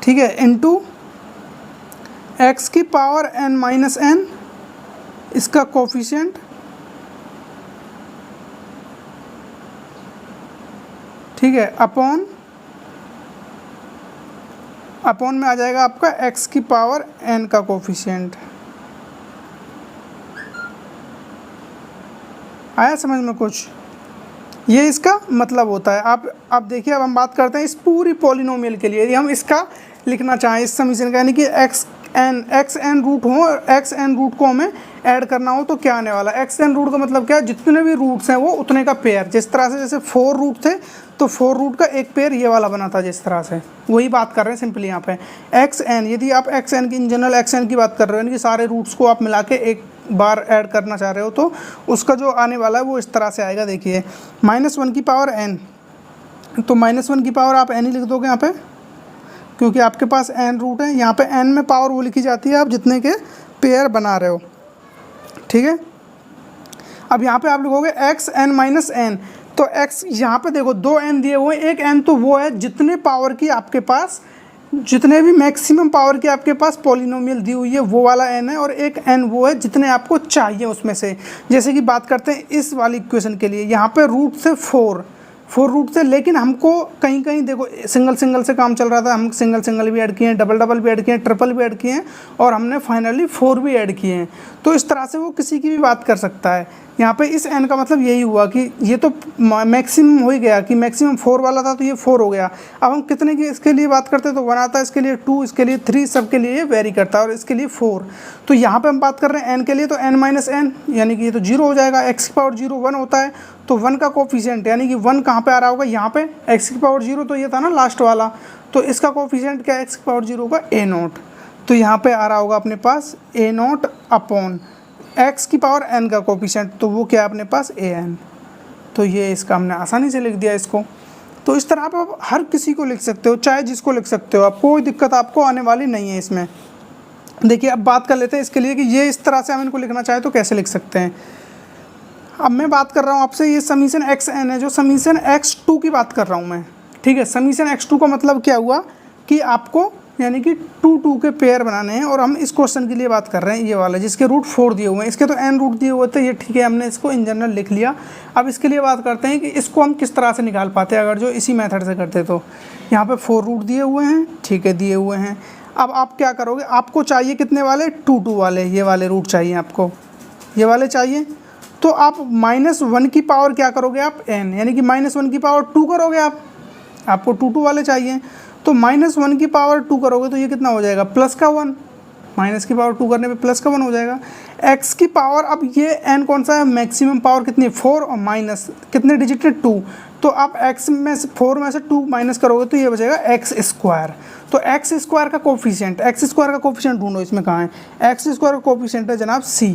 ठीक है, इंटू x की पावर n-n, इसका कोफिशिएंट, ठीक है, अपॉन में आ जाएगा आपका x की पावर n का कोफिशिएंट। आया समझ में कुछ? ये इसका मतलब होता है। आप देखिए, अब हम बात करते हैं इस पूरी पॉलिनोमियल के लिए। यदि हम इसका लिखना चाहें इस समीकरण का, यानी कि एक्स एन रूट हो और एक्स एन रूट को हमें ऐड करना हो तो क्या आने वाला है। एक्स एन रूट का मतलब क्या है, जितने भी रूट्स हैं वो उतने का पेयर। जिस तरह से जैसे 4 रूट थे तो 4 रूट का एक पेयर ये वाला बना था, जिस तरह से वही बात कर रहे हैं सिंपली यहाँ पे। एक्स एन, यदि आप एक्स एन की इन जनरल एक्स एन की बात कर रहे हो, यानी कि सारे रूट्स को आप मिला के एक बार ऐड करना चाह रहे हो, तो उसका जो आने वाला है वो इस तरह से आएगा। देखिए -1 की पावर n, तो -1 की पावर आप n ही लिख दोगे यहाँ पे, क्योंकि आपके पास n रूट है। यहाँ पे n में पावर वो लिखी जाती है आप जितने के पेयर बना रहे हो, ठीक है। अब यहाँ पे आप लिखोगे एक्स एन माइनस एन, तो x यहाँ पे देखो 2 n दिए हुए हैं, एक n तो वो है जितने पावर की आपके पास, जितने भी मैक्सिमम पावर की आपके पास पॉलिनोमियल दी हुई है वो वाला n है, और एक n वो है जितने आपको चाहिए उसमें से। जैसे कि बात करते हैं इस वाली इक्वेशन के लिए, यहाँ पे रूट से 4 रूट से, लेकिन हमको कहीं कहीं देखो सिंगल से काम चल रहा था, हम सिंगल भी ऐड किए हैं, डबल भी ऐड किए हैं, ट्रिपल भी ऐड किए हैं, और हमने फाइनली 4 भी ऐड किए हैं। तो इस तरह से वो किसी की भी बात कर सकता है। यहाँ पे इस n का मतलब यही हुआ कि ये तो मैक्सिमम हो ही गया, कि मैक्सिमम 4 वाला था तो ये 4 हो गया। अब हम कितने की इसके लिए बात करते हैं तो 1 आता है, इसके लिए 2, इसके लिए 3, सब के लिए ये वेरी करता है, और इसके लिए 4। तो यहाँ पे हम बात कर रहे हैं n के लिए, तो n माइनस n, यानी कि ये तो 0 हो जाएगा। x की पावर 0 1 होता है, तो 1 का कोफिशिएंट, यानी कि 1 कहाँ पे आ रहा होगा, यहाँ पे x की पावर 0, तो ये था ना लास्ट वाला, तो इसका कोफिशिएंट क्या है, x की पावर 0 का a0, तो यहाँ पे आ रहा होगा अपने पास a0 अपॉन x की पावर n का कोफिशिएंट, तो वो क्या है अपने पास an। तो ये इसका हमने आसानी से लिख दिया इसको। तो इस तरह आप हर किसी को लिख सकते हो, चाहे जिसको लिख सकते हो, आप कोई दिक्कत आपको आने वाली नहीं है इसमें। देखिए अब बात कर लेते हैं इसके लिए कि ये इस तरह से हम इनको लिखना चाहे तो कैसे लिख सकते हैं। अब मैं बात कर रहा हूँ आपसे, ये समीशन एक्स एन है, जो समीशन x2 की बात कर रहा हूँ मैं, ठीक है। समीशन x2 का मतलब क्या हुआ कि आपको यानी कि 2 के पेयर बनाने हैं, और हम इस क्वेश्चन के लिए बात कर रहे हैं ये वाला जिसके रूट 4 दिए हुए हैं। इसके तो n रूट दिए हुए थे, ये ठीक है, हमने इसको इन जनरल लिख लिया। अब इसके लिए बात करते हैं कि इसको हम किस तरह से निकाल पाते हैं अगर जो इसी मेथड से करते। तो यहाँ पे 4 रूट दिए हुए हैं, ठीक है, दिए हुए हैं। अब आप क्या करोगे, आपको चाहिए कितने वाले, 2 वाले, ये वाले रूट चाहिए आपको, ये वाले चाहिए। तो आप -1 की पावर क्या करोगे आप n, यानी कि -1 की पावर 2 करोगे आप, आपको 2 वाले चाहिए। तो -1 की पावर 2 करोगे तो ये कितना हो जाएगा, प्लस का 1, माइनस की पावर 2 करने पे प्लस का 1 हो जाएगा। x की पावर, अब ये n कौन सा है, मैक्सिमम पावर कितनी है 4, और माइनस कितने डिजिट है 2, तो आप x में से 4 में से 2 माइनस करोगे तो ये बचेगा x²। तो x² का कोफिशिएंट, x² का कोफिशिएंट ढूंढो, इसमें कहाँ है, x² का कोफिशिएंट है जनाब c,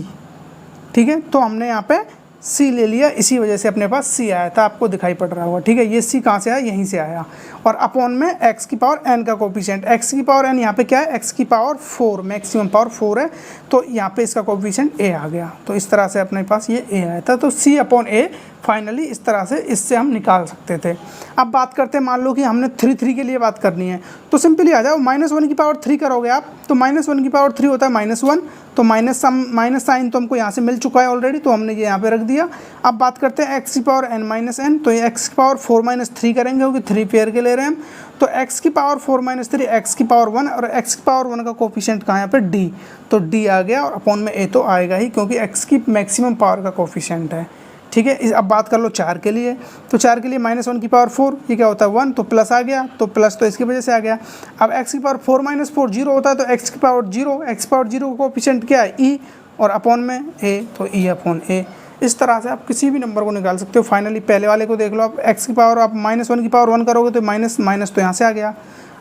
ठीक है। तो हमने यहाँ पे c ले लिया, इसी वजह से अपने पास c आया था, आपको दिखाई पड़ रहा होगा, ठीक है। ये c कहाँ से आया, यहीं से आया, और अपॉन में x की पावर n का कोफिशिएंट, x की पावर n यहाँ पे क्या है, x की पावर 4, मैक्सिमम पावर 4 है, तो यहाँ पे इसका कोफिशिएंट a आ गया। तो इस तरह से अपने पास ये a आया था, तो c अपॉन a फाइनली इस तरह से इससे हम निकाल सकते थे। अब बात करते हैं, मान लो कि हमने 3 के लिए बात करनी है, तो सिंपली आ जाओ, -1 की पावर 3 करोगे आप, तो -1 की पावर 3 होता है -1, तो माइनस साइन तो हमको यहाँ से मिल चुका है ऑलरेडी, तो हमने ये यहाँ पे रख दिया। दिया। अब बात करते हैं x की पावर n-n, तो ये x की पावर 4-3 करेंगे क्योंकि 3 पेयर के ले रहे हैं हम। तो x की पावर 4-3 x की पावर 1 और x की पावर 1 का कोफिशिएंट कहाँ है यहाँ पे d, तो d आ गया और अपॉन में a तो आएगा ही क्योंकि x की मैक्सिमम पावर का कोफिशिएंट है। ठीक है, अब बात कर लो 4 के लिए, तो 4 के लिए -1 की पावर 4, ये क्या होता है 1, तो प्लस आ गया, तो प्लस तो इसकी वजह से आ गया। अब x की पावर 4-4 0 होता है, तो x की पावर 0, x पावर 0 का कोफिशिएंट क्या है e और अपॉन में a, तो e अपॉन a। इस तरह से आप किसी भी नंबर को निकाल सकते हो। फाइनली पहले वाले को देख लो, आप x की पावर आप -1 की पावर 1 करोगे तो माइनस माइनस तो यहाँ से आ गया।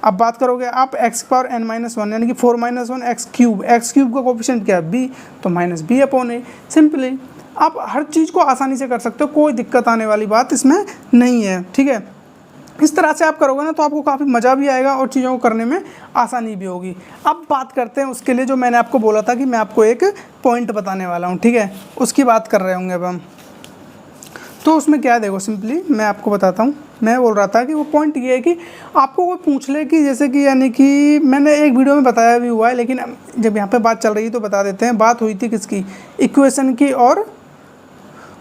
अब बात करोगे आप x की पावर n-1 यानी कि 4-1 x क्यूब का कोफिशिएंट क्या है b, तो -b अपॉन a। सिंपली आप हर चीज़ को आसानी से कर सकते हो, कोई दिक्कत आने वाली बात इसमें नहीं है। ठीक है, इस तरह से आप करोगे ना तो आपको काफ़ी मज़ा भी आएगा और चीज़ों को करने में आसानी भी होगी। अब बात करते हैं उसके लिए जो मैंने आपको बोला था कि मैं आपको एक पॉइंट बताने वाला हूँ। ठीक है, उसकी बात कर रहे होंगे अब हम, तो उसमें क्या है देखो, सिंपली मैं आपको बताता हूँ। मैं बोल रहा था कि वो पॉइंट ये है कि आपको कोई पूछ ले कि जैसे कि यानी कि मैंने एक वीडियो में बताया भी हुआ है, लेकिन जब यहाँ पे बात चल रही है तो बता देते हैं। बात हुई थी किसकी, इक्वेशन की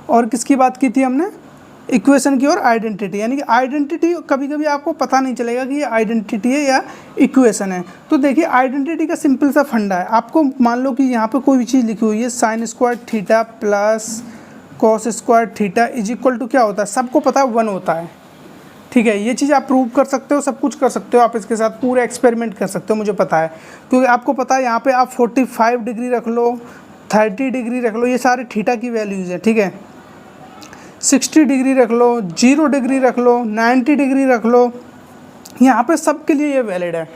और किसकी बात की थी हमने, इक्वेशन की और आइडेंटिटी। यानी कि आइडेंटिटी कभी कभी आपको पता नहीं चलेगा कि ये आइडेंटिटी है या इक्वेशन है। तो देखिए आइडेंटिटी का सिंपल सा फंडा है, आपको मान लो कि यहाँ पे कोई भी चीज़ लिखी हुई है sin square theta plus cos square theta is equal to क्या होता है, सबको पता है 1 होता है। ठीक है, ये चीज़ आप प्रूव कर सकते हो, सब कुछ कर सकते हो, आप इसके साथ पूरे एक्सपेरिमेंट कर सकते हो, मुझे पता है, क्योंकि आपको पता है यहाँ पे आप 45 डिग्री रख लो, 30 डिग्री रख लो, ये सारे थीटा की वैल्यूज़ है। ठीक है, 60 डिग्री रख लो, 0 डिग्री रख लो, 90 डिग्री रख लो, यहाँ पे सब के लिए ये वैलिड है।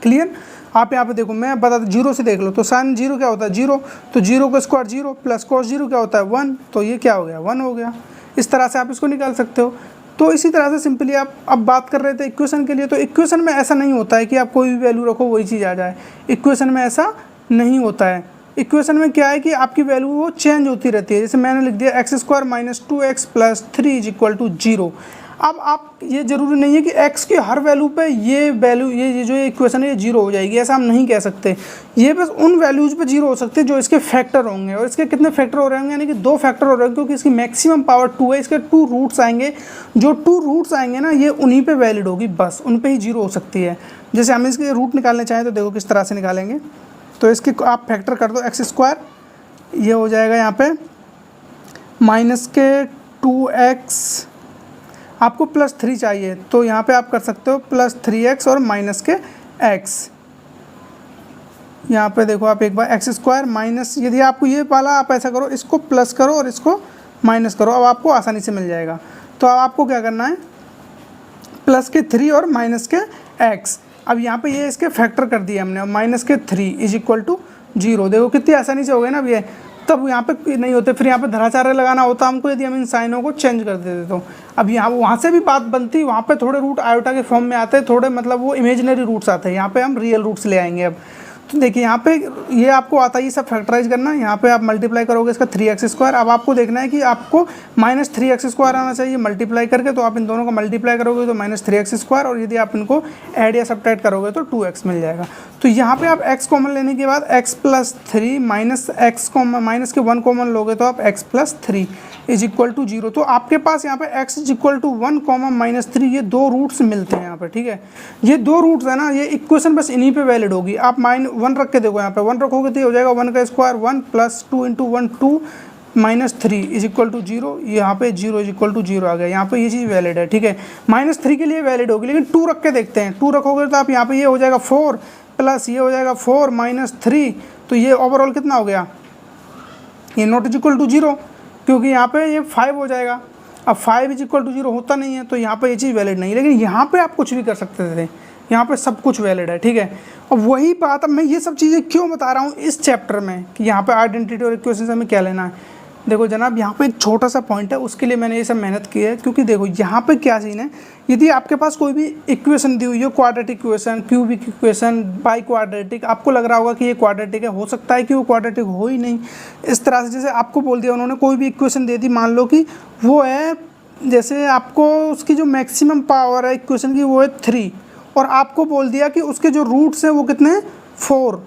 क्लियर, आप यहाँ पे देखो, मैं बता दूँ 0 से देख लो, तो साइन 0 क्या होता है 0, तो 0 का स्क्वायर 0 प्लस cos 0 क्या होता है 1, तो ये क्या हो गया 1 हो गया। इस तरह से आप इसको निकाल सकते हो। तो इसी तरह से सिंपली आप अब बात कर रहे थे इक्वेशन के लिए, तो इक्वेशन में ऐसा नहीं होता है कि आप कोई भी वैल्यू रखो वही चीज़ आ जाए, इक्वेशन में ऐसा नहीं होता है। इक्वेशन में क्या है कि आपकी वैल्यू वो चेंज होती रहती है। जैसे मैंने लिख दिया x square -2x + 3 is equal to 0। अब आप ये ज़रूरी नहीं है कि x की हर वैल्यू पे ये वैल्यू ये जो इक्वेशन है ये 0 हो जाएगी, ऐसा हम नहीं कह सकते। ये बस उन वैल्यूज़ पे 0 हो सकते हैं जो इसके फैक्टर होंगे, और इसके कितने फैक्टर हो रहे होंगे, यानी कि 2 फैक्टर हो रहे होंगे, क्योंकि इसकी मैक्सिमम पावर 2 है, इसके 2 रूट्स आएंगे। जो 2 रूट्स आएंगे ना, ये उन्हीं पे वैलिड होगी, बस उन पे ही 0 हो सकती है। जैसे हम इसके रूट निकालने चाहें तो देखो किस तरह से निकालेंगे, तो इसके आप फैक्टर कर दो x स्क्वायर, ये हो जाएगा यहाँ पे -2x, आपको +3 चाहिए तो यहाँ पे आप कर सकते हो +3x और -x। यहाँ पे देखो आप एक बार x स्क्वायर माइनस, यदि आपको ये वाला आप ऐसा करो, इसको प्लस करो और इसको माइनस करो, अब आपको आसानी से मिल जाएगा। तो अब आपको क्या करना है, +3 और -x। अब यहाँ पे ये इसके फैक्टर कर दिए हमने, -3 इज इक्वल टू 0। देखो कितनी आसानी से हो गए ना अब ये, तब यहाँ पे नहीं होते, फिर यहाँ पे धराचार्य लगाना होता हमको यदि हम इन साइनों को चेंज कर देते तो। अब यहाँ वहाँ से भी बात बनती, वहाँ पे थोड़े रूट आयोटा के फॉर्म में आते हैं, थोड़े मतलब वो इमेजिनरी रूट्स आते हैं, यहाँ पे हम रियल रूट्स ले आएंगे। अब तो देखिए यहाँ पे ये आपको आता है ये सब फैक्टराइज करना, यहाँ पे आप मल्टीप्लाई करोगे इसका 3x स्क्वायर। अब आपको देखना है कि आपको -3x स्क्वायर आना चाहिए मल्टीप्लाई करके, तो आप इन दोनों का मल्टीप्लाई करोगे तो -3x स्क्वायर, और यदि आप इनको ऐड या सब्ट्रैक्ट करोगे तो 2x मिल जाएगा। तो यहाँ पे आप x कॉमन लेने के बाद x + 3 -x माइनस के 1 कॉमन लोगे तो आप x + 3 इज इक्वल टू 0। तो आपके पास यहाँ पे x इज इक्वल टू 1, -3, ये 2 रूट्स मिलते हैं यहाँ पे। ठीक है, ये 2 रूट्स है ना, ये इक्वेशन बस इन्हीं पे वैलिड होगी। आप -1 रख के देखो, यहाँ पे 1 रखोगे तो ये हो जाएगा 1 का स्क्वायर 1 + 2 × 1 2 -3 इज इक्वल टू 0। यहाँ पे 0 इज इक्वल टू 0 आ गया, यहाँ पे ये चीज़ वैलिड है। ठीक है, -3 के लिए वैलिड होगी, लेकिन 2 रख के देखते हैं। 2 रखोगे तो आप यहाँ पे ये हो जाएगा 4 प्लस ये हो जाएगा 4 -3, तो ये ओवरऑल कितना हो गया, ये नॉट इज इक्वल टू 0, क्योंकि यहाँ पे ये 5 हो जाएगा। अब 5 इज इक्वल टू 0 होता नहीं है, तो यहाँ पे ये चीज़ वैलिड नहीं है। लेकिन यहाँ पे आप कुछ भी कर सकते थे, यहाँ पे सब कुछ वैलिड है। ठीक है, अब वही बात, अब मैं ये सब चीज़ें क्यों बता रहा हूँ इस चैप्टर में कि यहाँ पे आइडेंटिटी और इक्वेशन से हमें क्या लेना है। देखो जनाब, यहाँ पे एक छोटा सा पॉइंट है, उसके लिए मैंने ये सब मेहनत की है, क्योंकि देखो यहाँ पे क्या सीन है, यदि आपके पास कोई भी इक्वेशन दी हुई है, quadratic equation, cubic equation, by quadratic, आपको लग रहा होगा कि ये क्वाड्रेटिक है, हो सकता है कि वो क्वाड्रेटिक हो ही नहीं। इस तरह से जैसे आपको बोल दिया उन्होंने, कोई भी इक्वेशन दे दी, मान लो कि वो है, जैसे आपको उसकी जो मैक्सिमम पावर है इक्वेशन की वो है 3, और आपको बोल दिया कि उसके जो रूट्स हैं वो कितने हैं 4।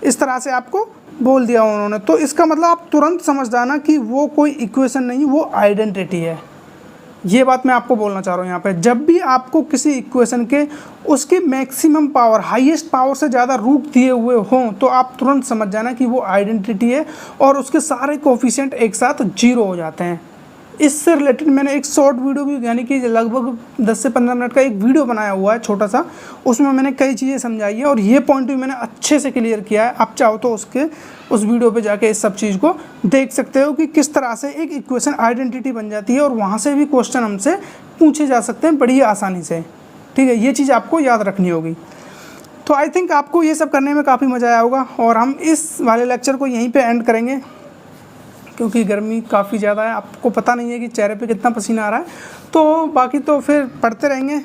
इस तरह से आपको बोल दिया उन्होंने, तो इसका मतलब आप तुरंत समझ जाना कि वो कोई इक्वेशन नहीं, वो आइडेंटिटी है। ये बात मैं आपको बोलना चाह रहा हूँ यहाँ पे। जब भी आपको किसी इक्वेशन के उसके मैक्सिमम पावर, हाईएस्ट पावर से ज़्यादा रूट दिए हुए हों, तो आप तुरंत समझ जाना कि वो आइडेंटिटी है और उसके सारे कोफिशिएंट एक साथ 0 हो जाते हैं। इससे रिलेटेड मैंने एक शॉर्ट वीडियो भी, यानी कि लगभग 10 से 15 मिनट का एक वीडियो बनाया हुआ है छोटा सा, उसमें मैंने कई चीज़ें समझाई है और ये पॉइंट भी मैंने अच्छे से क्लियर किया है। आप चाहो तो उस वीडियो पे जाके इस सब चीज़ को देख सकते हो कि किस तरह से एक इक्वेशन आइडेंटिटी बन जाती है और वहाँ से भी क्वेश्चन हमसे पूछे जा सकते हैं बड़ी आसानी से। ठीक है, ये चीज़ आपको याद रखनी होगी। तो आई थिंक आपको ये सब करने में काफ़ी मज़ा आया होगा और हम इस वाले लेक्चर को यहीं पर एंड करेंगे, क्योंकि गर्मी काफ़ी ज़्यादा है। आपको पता नहीं है कि चेहरे पे कितना पसीना आ रहा है। तो बाकी तो फिर पढ़ते रहेंगे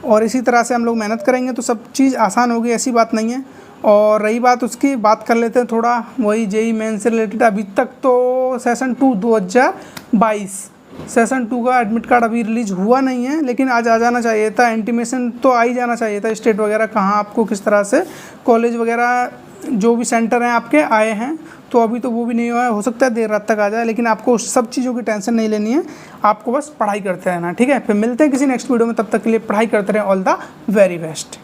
और इसी तरह से हम लोग मेहनत करेंगे तो सब चीज़ आसान होगी, ऐसी बात नहीं है। और रही बात उसकी, बात कर लेते हैं थोड़ा वही जेईई मेन से रिलेटेड। अभी तक तो सेशन 2 2022 सेशन 2 का एडमिट कार्ड अभी रिलीज़ हुआ नहीं है, लेकिन आज आ जाना चाहिए था। इंटीमेशन तो आ ही जाना चाहिए था, स्टेट वगैरह कहाँ आपको किस तरह से कॉलेज वगैरह जो भी सेंटर हैं आपके आए हैं, तो अभी तो वो भी नहीं हुआ है। हो सकता है देर रात तक आ जाए, लेकिन आपको उस सब चीज़ों की टेंशन नहीं लेनी है। आपको बस पढ़ाई करते रहना, ठीक है। फिर मिलते हैं किसी नेक्स्ट वीडियो में, तब तक के लिए पढ़ाई करते रहें। All the very best.